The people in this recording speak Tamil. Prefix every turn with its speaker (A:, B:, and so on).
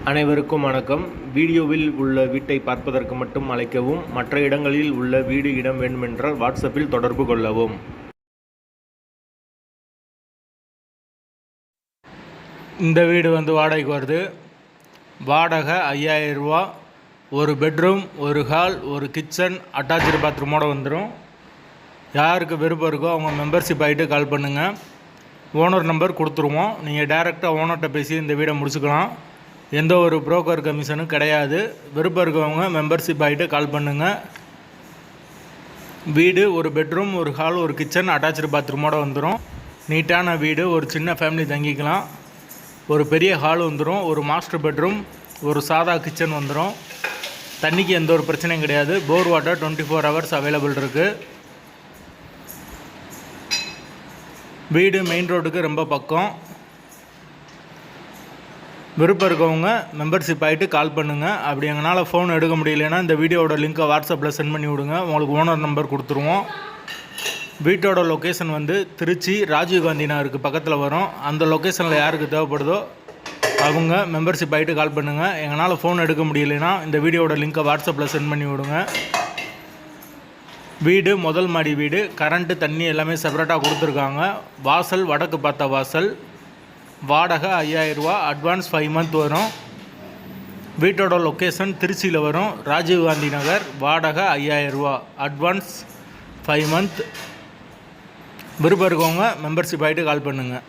A: அனைவருக்கும் வணக்கம். வீடியோவில் உள்ள வீட்டை பார்ப்பதற்கு மட்டும் அழைக்கவும். மற்ற இடங்களில் உள்ள வீடு இடம் வேண்டுமென்றால் வாட்ஸ்அப்பில் தொடர்பு கொள்ளவும். இந்த வீடு வாடகைக்கு வருது. வாடகை 5000 ரூபா. ஒரு பெட்ரூம், ஒரு ஹால், ஒரு கிச்சன், அட்டாச்சு பாத்ரூமோடு வந்துடும். யாருக்கு விருப்பம் இருக்கோ அவங்க மெம்பர்ஷிப் ஆகிட்டு கால் பண்ணுங்கள். ஓனர் நம்பர் கொடுத்துருவோம். நீங்கள் டைரெக்டாக ஓனர்கிட்ட பேசி இந்த வீடை முடிச்சுக்கலாம். எந்த ஒரு புரோக்கர் கமிஷனும் கிடையாது. விருப்பம் இருக்கவங்க மெம்பர்ஷிப் ஆகிட்டு கால் பண்ணுங்கள். வீடு ஒரு பெட்ரூம், ஒரு ஹால், ஒரு கிச்சன், அட்டாச்சு பாத்ரூமோடு வந்துடும். நீட்டான வீடு. ஒரு சின்ன ஃபேமிலி தங்கிக்கலாம். ஒரு பெரிய ஹால் வந்துடும். ஒரு மாஸ்டர் பெட்ரூம், ஒரு சாதா கிச்சன் வந்துடும். தண்ணிக்கு எந்த ஒரு பிரச்சனையும் கிடையாது. போர் வாட்டர் 24 ஹவர்ஸ் அவைலபிள் இருக்குது. வீடு மெயின் ரோட்டுக்கு ரொம்ப பக்கம். விருப்பம் இருக்கவங்க மெம்பர்ஷிப் ஆகிட்டு கால் பண்ணுங்கள். அப்படி எங்களால் ஃபோன் எடுக்க முடியலைன்னா இந்த வீடியோட லிங்க்கை வாட்ஸ்அப்பில் சென்ட் பண்ணி விடுங்க. உங்களுக்கு ஓனர் நம்பர் கொடுத்துருவோம். வீட்டோட லொக்கேஷன் திருச்சி ராஜீவ்காந்தி நகருக்கு பக்கத்தில் வரும். அந்த லொக்கேஷனில் யாருக்கு தேவைப்படுதோ அவங்க மெம்பர்ஷிப் ஆகிட்டு கால் பண்ணுங்கள். எங்களால் ஃபோன் எடுக்க முடியலைன்னா இந்த வீடியோட லிங்க்கை வாட்ஸ்அப்பில் சென்ட் பண்ணி விடுங்க. வீடு முதல் மாடி வீடு. கரண்ட்டு தண்ணி எல்லாமே செப்பரேட்டாக கொடுத்துருக்காங்க. வாசல் வடக்கு பார்த்த வாசல். வாடகை 5000 ரூபா. அட்வான்ஸ் 5 மந்த் வரும். வீட்டோட லொக்கேஷன் திருச்சியில் வரும். ராஜீவ்காந்தி நகர். வாடகை 5000 ரூபா. Advance 5 month. விருப்பம் இருக்கவங்க மெம்பர்ஷிப் ஆகிட்டு கால் பண்ணுங்கள்.